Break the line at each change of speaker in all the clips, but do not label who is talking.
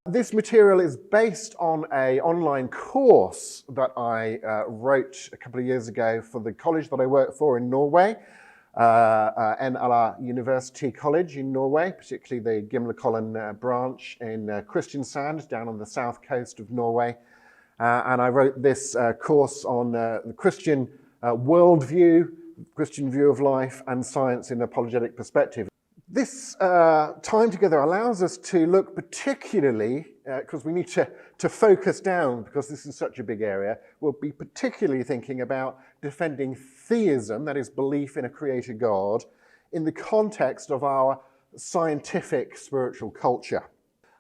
This material is based on an online course that I wrote a couple of years ago for the college that I work for in Norway, NLA University College in Norway, particularly the Gimlekollen branch in Kristiansand, down on the south coast of Norway. And I wrote this course on the Christian worldview, Christian view of life, and science in an apologetic perspective. This time together allows us to look particularly, because we need to focus down, because this is such a big area, we'll be particularly thinking about defending theism, that is belief in a creator God, in the context of our scientific spiritual culture.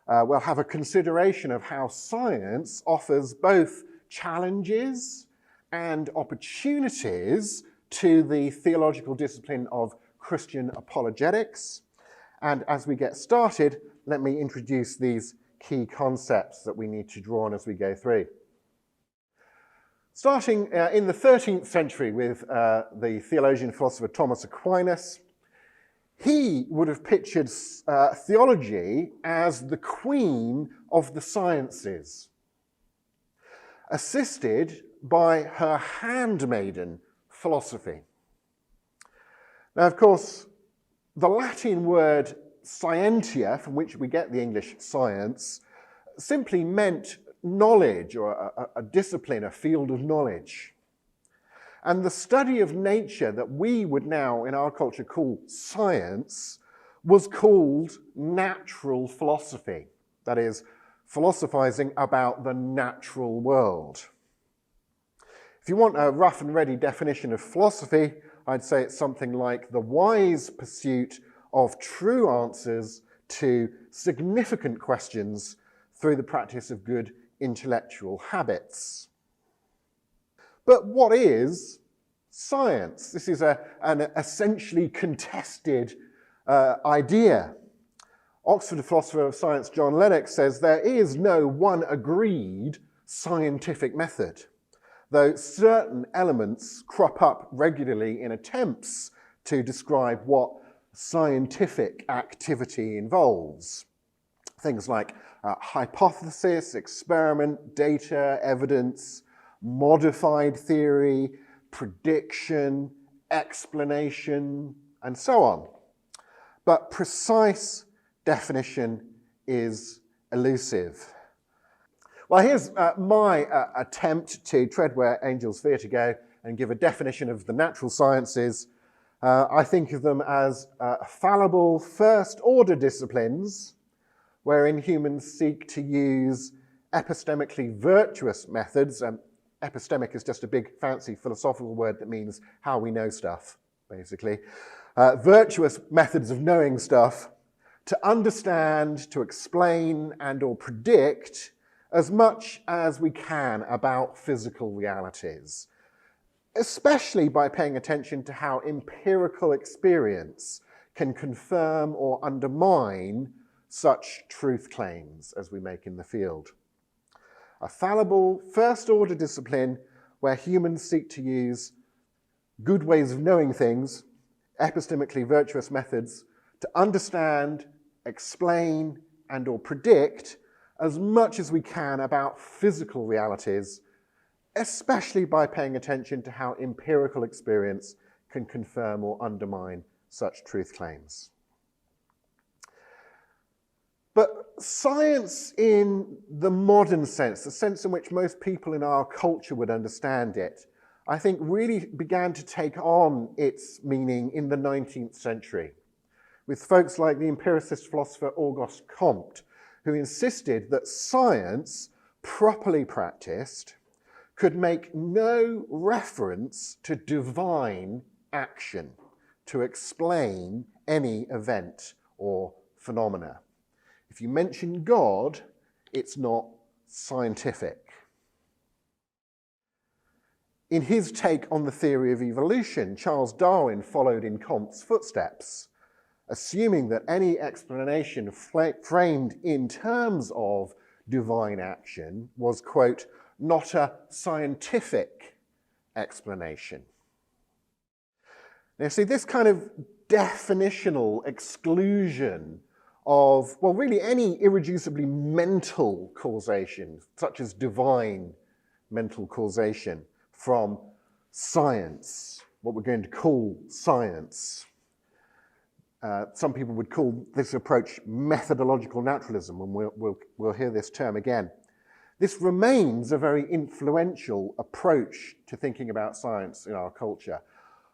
We'll have a consideration of how science offers both challenges and opportunities to the theological discipline of Christian apologetics. And as we get started, let me introduce these key concepts that we need to draw on as we go through. Starting in the 13th century with the theologian philosopher Thomas Aquinas, he would have pictured theology as the queen of the sciences, assisted by her handmaiden philosophy. Now, of course, the Latin word scientia, from which we get the English science, simply meant knowledge, or a discipline, a field of knowledge. And the study of nature that we would now, in our culture, call science, was called natural philosophy. That is, philosophizing about the natural world. If you want a rough and ready definition of philosophy, I'd say it's something like the wise pursuit of true answers to significant questions through the practice of good intellectual habits. But what is science? This is an essentially contested idea. Oxford philosopher of science John Lennox says there is no one agreed scientific method, though certain elements crop up regularly in attempts to describe what scientific activity involves. Things like hypothesis, experiment, data, evidence, modified theory, prediction, explanation, and so on. But precise definition is elusive. Well, here's my attempt to tread where angels fear to go and give a definition of the natural sciences. I think of them as fallible first-order disciplines wherein humans seek to use epistemically virtuous methods. Epistemic is just a big fancy philosophical word that means how we know stuff, basically. Virtuous methods of knowing stuff to understand, to explain, and or predict as much as we can about physical realities, especially by paying attention to how empirical experience can confirm or undermine such truth claims as we make in the field. A fallible first-order discipline where humans seek to use good ways of knowing things, epistemically virtuous methods, to understand, explain, and or predict as much as we can about physical realities, especially by paying attention to how empirical experience can confirm or undermine such truth claims. But science in the modern sense, the sense in which most people in our culture would understand it, I think really began to take on its meaning in the 19th century, with folks like the empiricist philosopher Auguste Comte, who insisted that science, properly practiced, could make no reference to divine action to explain any event or phenomena. If you mention God, it's not scientific. In his take on the theory of evolution, Charles Darwin followed in Comte's footsteps, assuming that any explanation framed in terms of divine action was, quote, not a scientific explanation. Now, see, this kind of definitional exclusion of, well, really any irreducibly mental causation, such as divine mental causation, from science, what we're going to call science. Some people would call this approach methodological naturalism, and we'll hear this term again. This remains a very influential approach to thinking about science in our culture,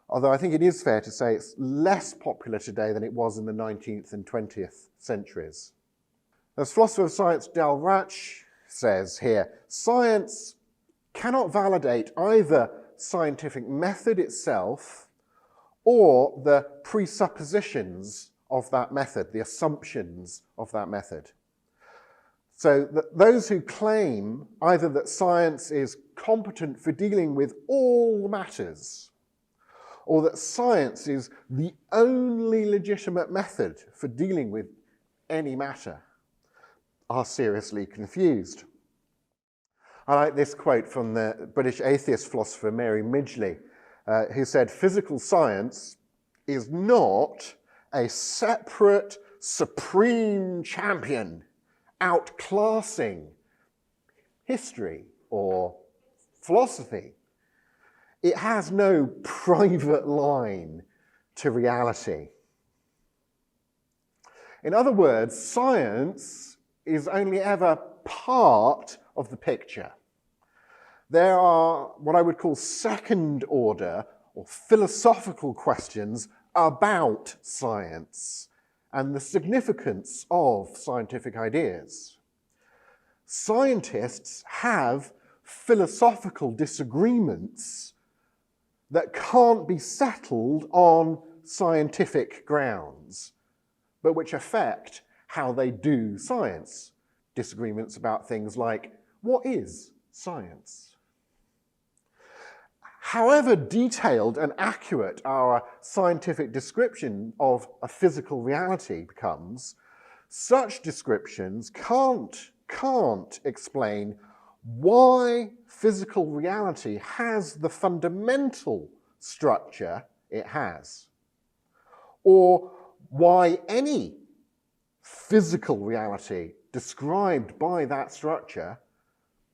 although I think it is fair to say it's less popular today than it was in the 19th and 20th centuries. As philosopher of science Del Rach says here, science cannot validate either scientific method itself or the presuppositions of that method, the assumptions of that method. So those who claim either that science is competent for dealing with all matters, or that science is the only legitimate method for dealing with any matter, are seriously confused. I like this quote from the British atheist philosopher Mary Midgley, who said, "Physical science is not a separate, supreme champion outclassing history or philosophy. It has no private line to reality." In other words, science is only ever part of the picture. There are what I would call second order or philosophical questions about science and the significance of scientific ideas. Scientists have philosophical disagreements that can't be settled on scientific grounds, but which affect how they do science. Disagreements about things like, what is science? However detailed and accurate our scientific description of a physical reality becomes, such descriptions can't explain why physical reality has the fundamental structure it has, or why any physical reality described by that structure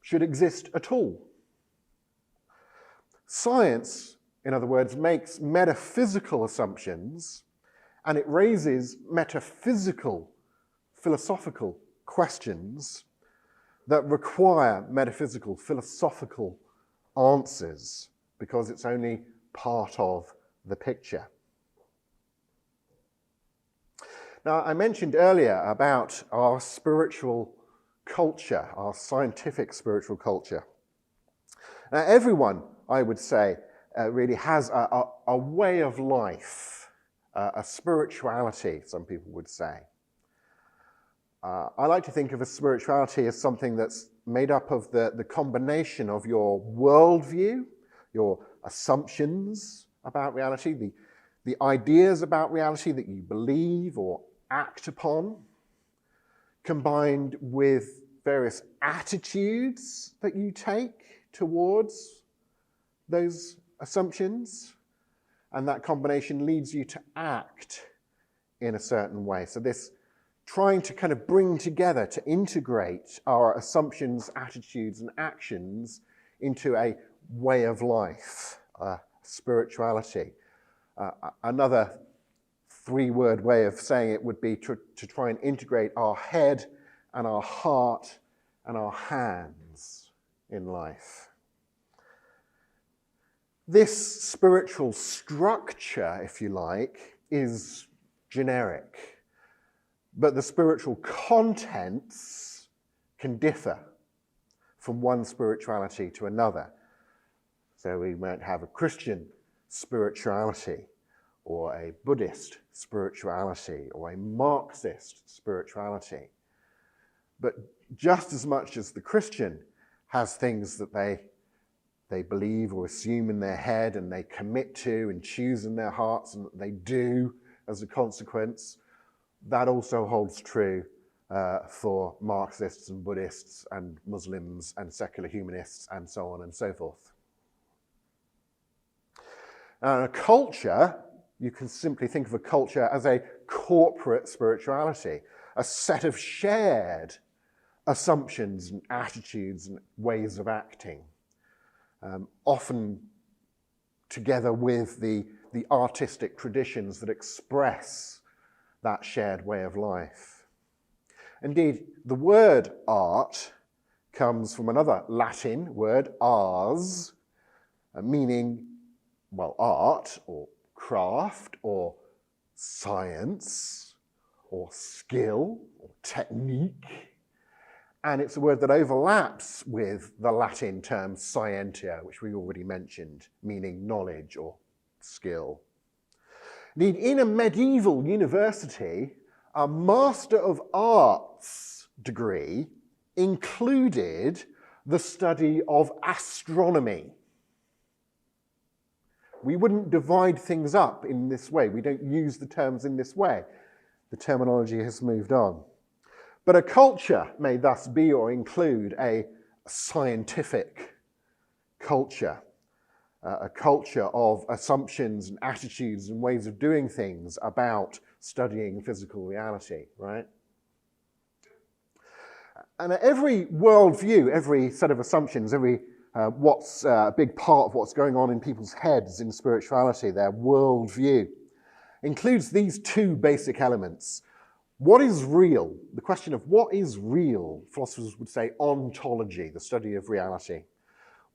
should exist at all. Science, in other words, makes metaphysical assumptions, and it raises metaphysical, philosophical questions that require metaphysical, philosophical answers, because it's only part of the picture. Now, I mentioned earlier about our spiritual culture, our scientific spiritual culture. Now, everyone, I would say, really has a way of life, a spirituality, some people would say. I like to think of a spirituality as something that's made up of the combination of your worldview, your assumptions about reality, the ideas about reality that you believe or act upon, combined with various attitudes that you take towards those assumptions, and that combination leads you to act in a certain way. So this trying to kind of bring together, to integrate our assumptions, attitudes, and actions into a way of life, spirituality. Another three-word way of saying it would be to try and integrate our head and our heart and our hands in life. This spiritual structure, if you like, is generic, but the spiritual contents can differ from one spirituality to another. So we might have a Christian spirituality, or a Buddhist spirituality, or a Marxist spirituality. But just as much as the Christian has things that they believe or assume in their head and they commit to and choose in their hearts and they do as a consequence, that also holds true for Marxists and Buddhists and Muslims and secular humanists and so on and so forth. Now, in a culture, you can simply think of a culture as a corporate spirituality. a set of shared assumptions and attitudes and ways of acting, often together with the artistic traditions that express that shared way of life. Indeed, the word art comes from another Latin word, ars, meaning, well, art or craft or science or skill or technique. And it's a word that overlaps with the Latin term scientia, which we already mentioned, meaning knowledge or skill. Indeed, in a medieval university, a Master of Arts degree included the study of astronomy. We wouldn't divide things up in this way. We don't use the terms in this way. The terminology has moved on. But a culture may thus be or include a scientific culture, a culture of assumptions and attitudes and ways of doing things about studying physical reality, right? And every worldview, every set of assumptions, every what's a big part of what's going on in people's heads in spirituality, their worldview, includes these two basic elements. What is real? The question of what is real, philosophers would say ontology, the study of reality.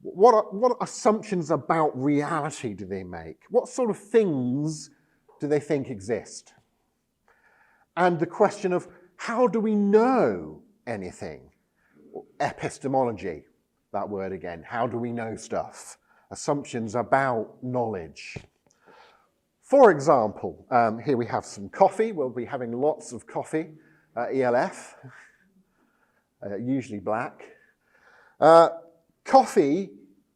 What assumptions about reality do they make? What sort of things do they think exist? And the question of how do we know anything? Epistemology, that word again. How do we know stuff? Assumptions about knowledge. For example, here we have some coffee. We'll be having lots of coffee at ELF, usually black. Coffee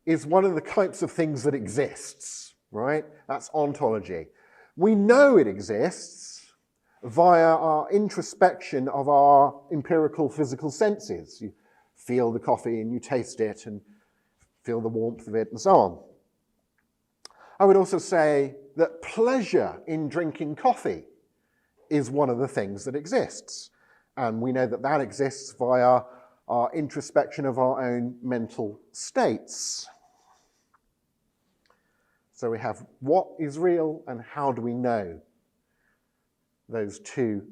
is one of the types of things that exists, right? That's ontology. We know it exists via our introspection of our empirical physical senses. You feel the coffee and you taste it and feel the warmth of it and so on. I would also say that pleasure in drinking coffee is one of the things that exists. And we know that that exists via our introspection of our own mental states. So we have what is real and how do we know? Those two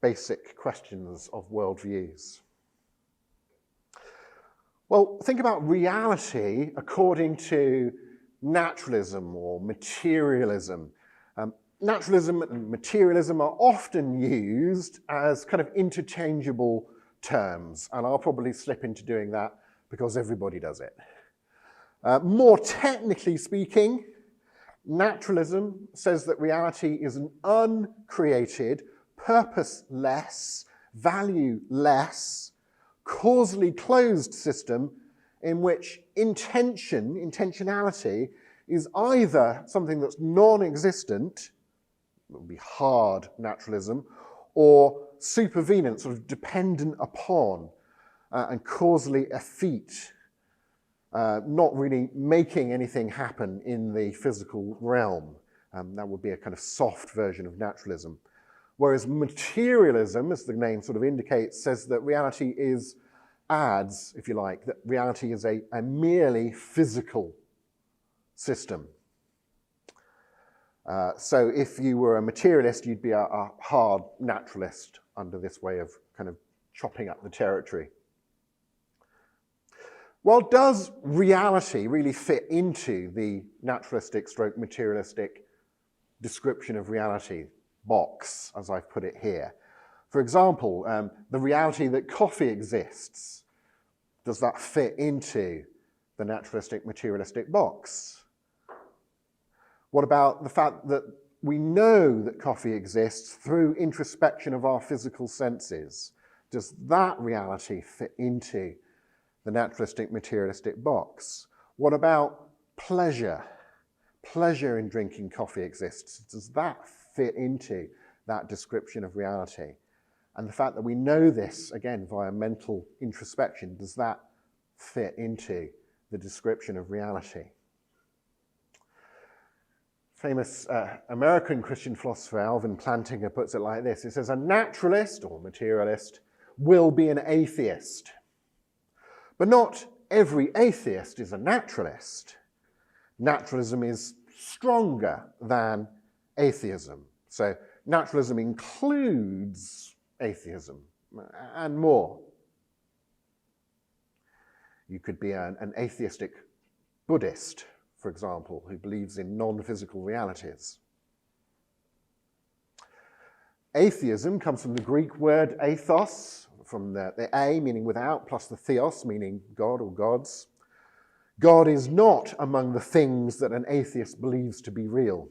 basic questions of worldviews. Well, think about reality according to naturalism or materialism. Naturalism and materialism are often used as kind of interchangeable terms, and I'll probably slip into doing that because everybody does it. More technically speaking, naturalism says that reality is an uncreated, purposeless, valueless, causally closed system in which intentionality is either something that's non-existent, that would be hard naturalism, or supervenient, sort of dependent upon and causally effete, not really making anything happen in the physical realm. That would be a kind of soft version of naturalism. Whereas materialism, as the name sort of indicates, says that reality adds, if you like, that reality is a merely physical system. So if you were a materialist, you'd be a hard naturalist under this way of kind of chopping up the territory. Well, does reality really fit into the naturalistic stroke materialistic description of reality box, as I've put it here? For example, the reality that coffee exists, does that fit into the naturalistic materialistic box? What about the fact that we know that coffee exists through introspection of our physical senses? Does that reality fit into the naturalistic materialistic box? What about pleasure? Pleasure in drinking coffee exists. Does that fit into that description of reality? And the fact that we know this, again, via mental introspection, does that fit into the description of reality? famous American Christian philosopher Alvin Plantinga puts it like this. He says, a naturalist or materialist will be an atheist. But not every atheist is a naturalist. Naturalism is stronger than atheism. So naturalism includes atheism and more. You could be an atheistic Buddhist, for example, who believes in non-physical realities. Atheism comes from the Greek word athos, from the a meaning without, plus the theos meaning God or gods. God is not among the things that an atheist believes to be real.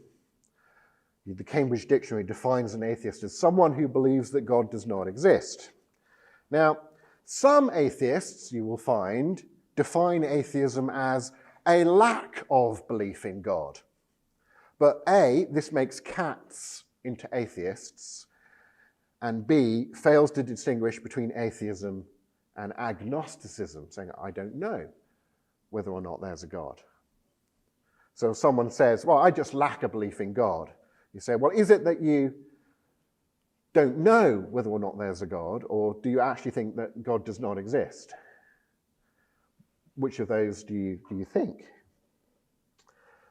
The Cambridge Dictionary defines an atheist as someone who believes that God does not exist. Now, some atheists, you will find, define atheism as a lack of belief in God. But A, this makes cats into atheists, and B, fails to distinguish between atheism and agnosticism, saying, I don't know whether or not there's a God. So if someone says, well, I just lack a belief in God, you say, well, is it that you don't know whether or not there's a God, or do you actually think that God does not exist? Which of those do you think?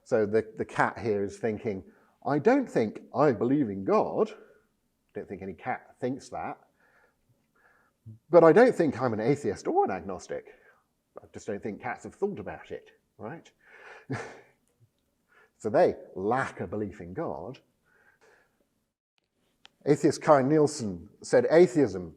So the cat here is thinking, I don't think I believe in God. I don't think any cat thinks that. But I don't think I'm an atheist or an agnostic. I just don't think cats have thought about it, right? So they lack a belief in God. Atheist Kai Nielsen said, atheism,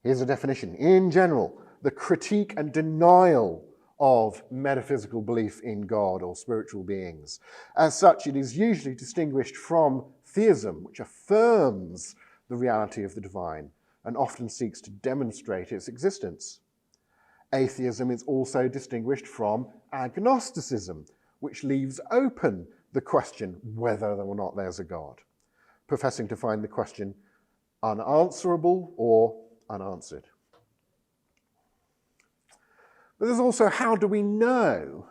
here's a definition, in general, the critique and denial of metaphysical belief in God or spiritual beings. As such, it is usually distinguished from theism, which affirms the reality of the divine and often seeks to demonstrate its existence. Atheism is also distinguished from agnosticism, which leaves open the question whether or not there's a God, professing to find the question unanswerable or unanswered. But there's also, how do we know?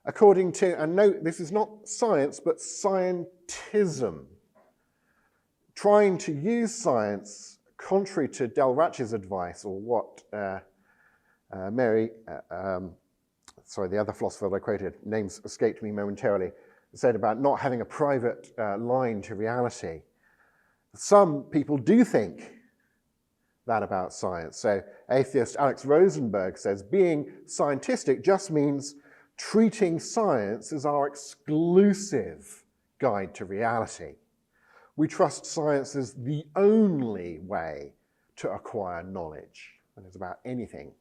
According to, and note, this is not science, but scientism. Trying to use science, contrary to Del Ratch's advice, or what the other philosopher that I quoted, names escaped me momentarily, said about not having a private line to reality. Some people do think that about science. So atheist Alex Rosenberg says, being scientistic just means treating science as our exclusive guide to reality. We trust science as the only way to acquire knowledge, and it's about anything.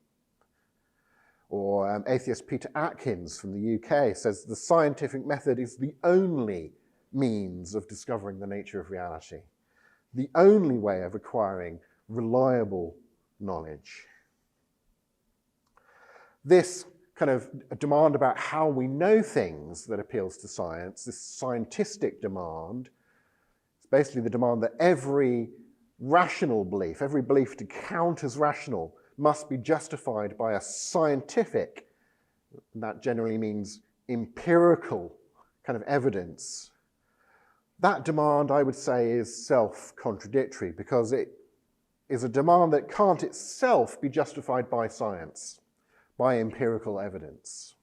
Or atheist Peter Atkins from the UK says the scientific method is the only means of discovering the nature of reality, the only way of acquiring reliable knowledge. This kind of demand about how we know things that appeals to science, this scientistic demand, is basically the demand that every rational belief, every belief to count as rational, must be justified by a scientific, that generally means empirical kind of evidence. That demand, I would say, is self-contradictory because it is a demand that can't itself be justified by science, by empirical evidence.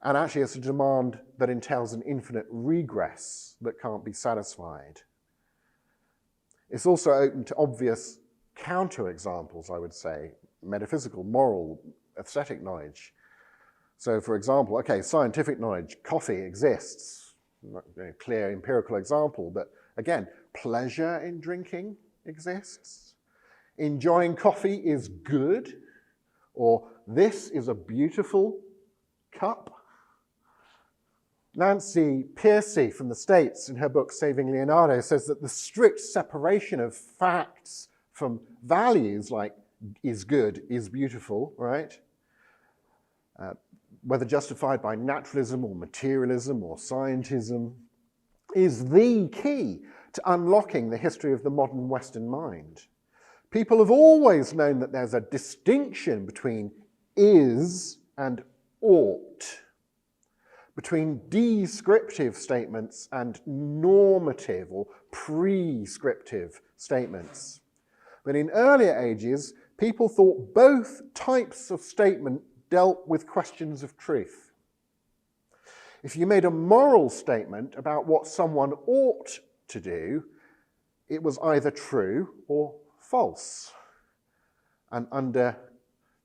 And actually it's a demand that entails an infinite regress that can't be satisfied. It's also open to obvious counterexamples, I would say, metaphysical, moral, aesthetic knowledge. So for example, okay, scientific knowledge, coffee exists, a clear empirical example, but again, pleasure in drinking exists. Enjoying coffee is good, or this is a beautiful cup. Nancy Pearcey from the States, in her book Saving Leonardo, says that the strict separation of facts from values, like is good, is beautiful, right? Whether justified by naturalism or materialism or scientism, is the key to unlocking the history of the modern Western mind. People have always known that there's a distinction between is and ought. between descriptive statements and normative or prescriptive statements. But in earlier ages, people thought both types of statement dealt with questions of truth. If you made a moral statement about what someone ought to do, it was either true or false. And under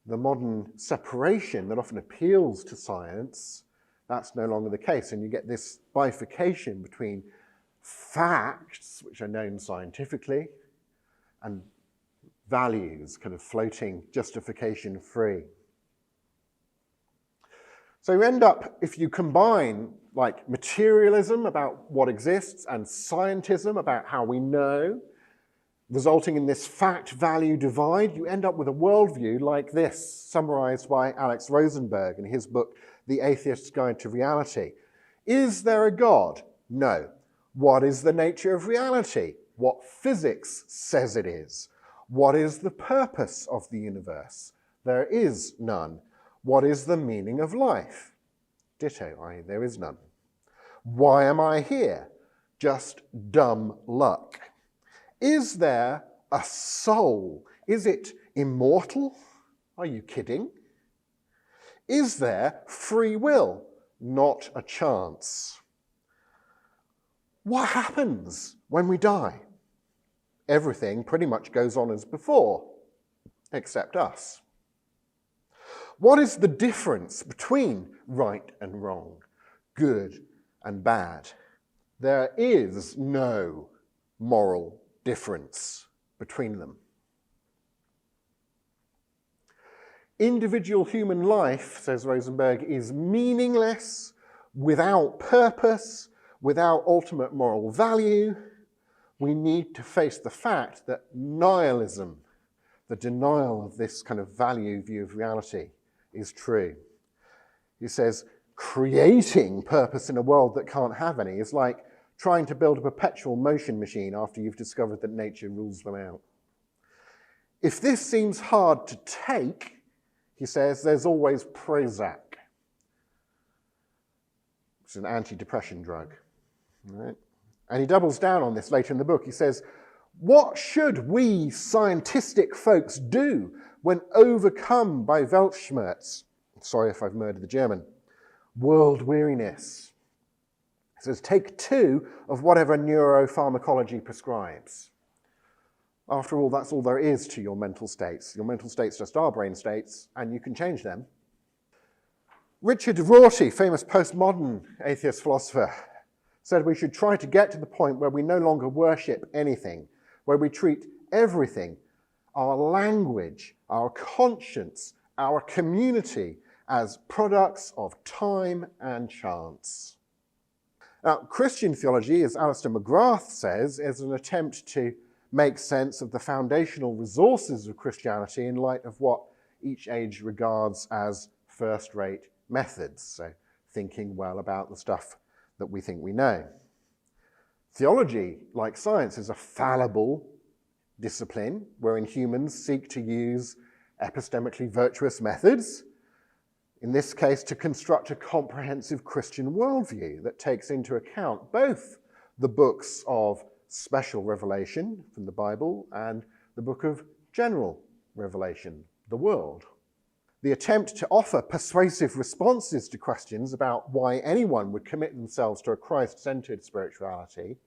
the modern separation that often appeals to science, that's no longer the case. And you get this bifurcation between facts, which are known scientifically, and values, kind of floating justification free. So you end up, if you combine like materialism about what exists and scientism about how we know, resulting in this fact-value divide, you end up with a worldview like this, summarized by Alex Rosenberg in his book, The Atheist's Guide to Reality. Is there a God? No. What is the nature of reality? What physics says it is. What is the purpose of the universe? There is none. What is the meaning of life? Ditto, i.e. there is none. Why am I here? Just dumb luck. Is there a soul? Is it immortal? Are you kidding? Is there free will? Not a chance. What happens when we die? Everything pretty much goes on as before, except us. What is the difference between right and wrong, good and bad? There is no moral difference between them. Individual human life, says Rosenberg, is meaningless, without purpose, without ultimate moral value. We need to face the fact that nihilism, the denial of this kind of value view of reality, is true. He says, creating purpose in a world that can't have any is like trying to build a perpetual motion machine after you've discovered that nature rules them out. If this seems hard to take, he says, there's always Prozac. It's an antidepressant drug. Right? And he doubles down on this later in the book. He says, what should we scientistic folks do when overcome by Weltschmerz? Sorry if I've murdered the German. World weariness. He says, take 2 of whatever neuropharmacology prescribes. After all, that's all there is to your mental states. Your mental states just are brain states, and you can change them. Richard Rorty, famous postmodern atheist philosopher, said we should try to get to the point where we no longer worship anything, where we treat everything, our language, our conscience, our community, as products of time and chance. Now, Christian theology, as Alistair McGrath says, is an attempt to make sense of the foundational resources of Christianity in light of what each age regards as first-rate methods, so thinking well about the stuff that we think we know. Theology, like science, is a fallible discipline wherein humans seek to use epistemically virtuous methods, in this case to construct a comprehensive Christian worldview that takes into account both the books of special revelation from the Bible and the book of general revelation, the world. The attempt to offer persuasive responses to questions about why anyone would commit themselves to a Christ-centered spirituality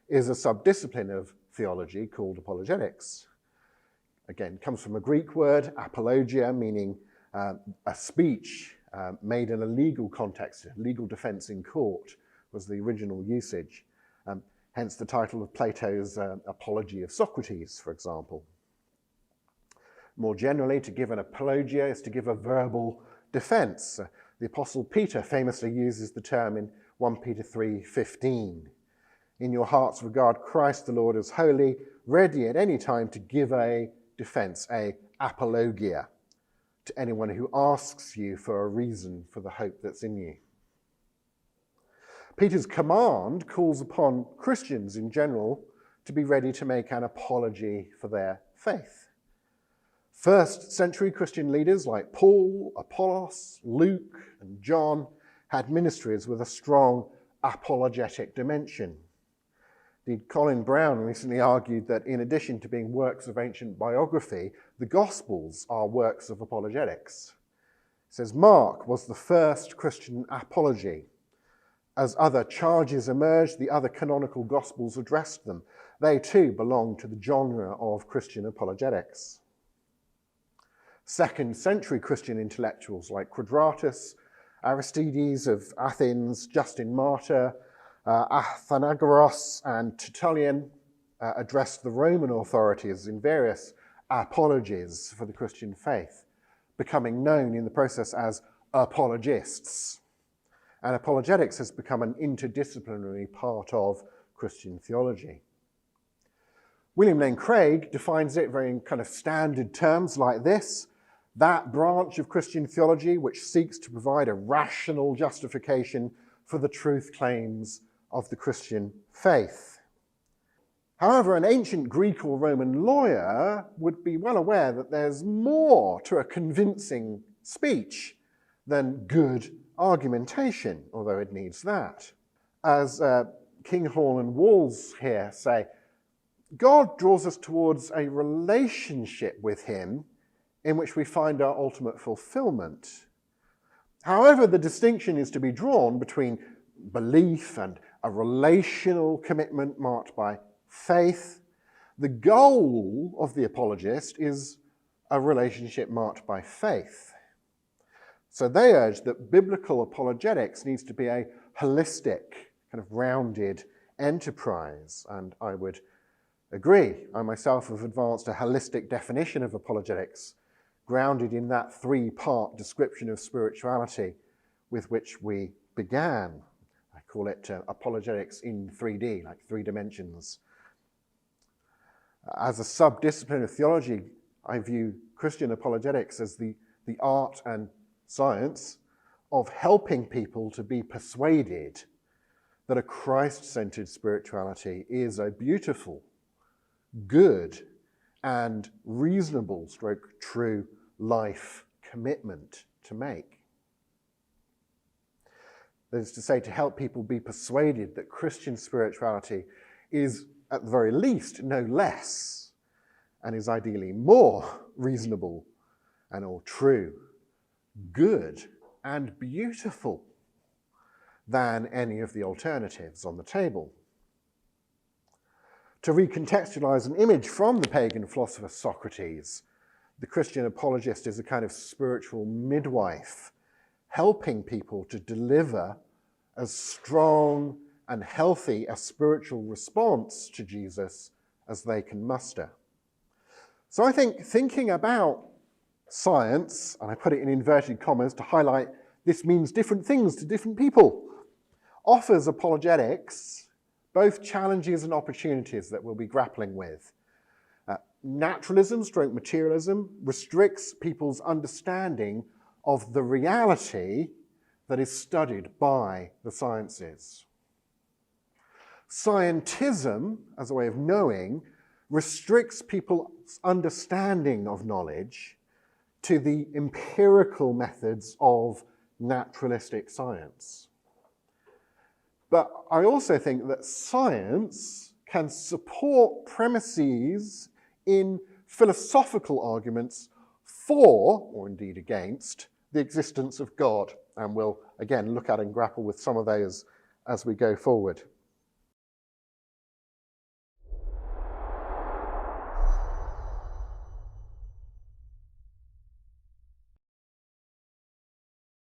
is a subdiscipline of theology called apologetics. Again, comes from a Greek word, apologia, meaning a speech made in a legal context, legal defense in court was the original usage. Hence the title of Plato's Apology of Socrates, for example. More generally, to give an apologia is to give a verbal defense. The Apostle Peter famously uses the term in 1 Peter 3:15. In your hearts regard Christ the Lord as holy, ready at any time to give a defense, a apologia, to anyone who asks you for a reason for the hope that's in you. Peter's command calls upon Christians in general to be ready to make an apology for their faith. First century Christian leaders like Paul, Apollos, Luke, and John had ministries with a strong apologetic dimension. Indeed, Colin Brown recently argued that in addition to being works of ancient biography, the Gospels are works of apologetics. He says, Mark was the first Christian apology. As other charges emerged, the other canonical Gospels addressed them. They too belong to the genre of Christian apologetics. Second century Christian intellectuals like Quadratus, Aristides of Athens, Justin Martyr, Athenagoras and Tertullian addressed the Roman authorities in various apologies for the Christian faith, becoming known in the process as apologists. And apologetics has become an interdisciplinary part of Christian theology. William Lane Craig defines it very in kind of standard terms like this: that branch of Christian theology which seeks to provide a rational justification for the truth claims of the Christian faith. However, an ancient Greek or Roman lawyer would be well aware that there's more to a convincing speech than good argumentation, although it needs that. As Kinghorn and Walls here say, God draws us towards a relationship with him in which we find our ultimate fulfillment. However, the distinction is to be drawn between belief and a relational commitment marked by faith. The goal of the apologist is a relationship marked by faith. So they urge that biblical apologetics needs to be a holistic, kind of rounded enterprise, and I would agree. I myself have advanced a holistic definition of apologetics, grounded in that three-part description of spirituality with which we began. I call it apologetics in 3D, like 3 dimensions. As a sub-discipline of theology, I view Christian apologetics as the art and science of helping people to be persuaded that a Christ-centered spirituality is a beautiful, good, and reasonable true life commitment to make. That is to say, to help people be persuaded that Christian spirituality is, at the very least, no less, and is ideally more reasonable and all true, good, and beautiful than any of the alternatives on the table. To recontextualize an image from the pagan philosopher Socrates, the Christian apologist is a kind of spiritual midwife, helping people to deliver as strong and healthy a spiritual response to Jesus as they can muster. So I think thinking about science, and I put it in inverted commas to highlight this means different things to different people, offers apologetics both challenges and opportunities that we'll be grappling with. Naturalism, stroke materialism, restricts people's understanding of the reality that is studied by the sciences. Scientism, as a way of knowing, restricts people's understanding of knowledge to the empirical methods of naturalistic science. But I also think that science can support premises in philosophical arguments for, or indeed against, the existence of God. And we'll, again, look at and grapple with some of those as we go forward.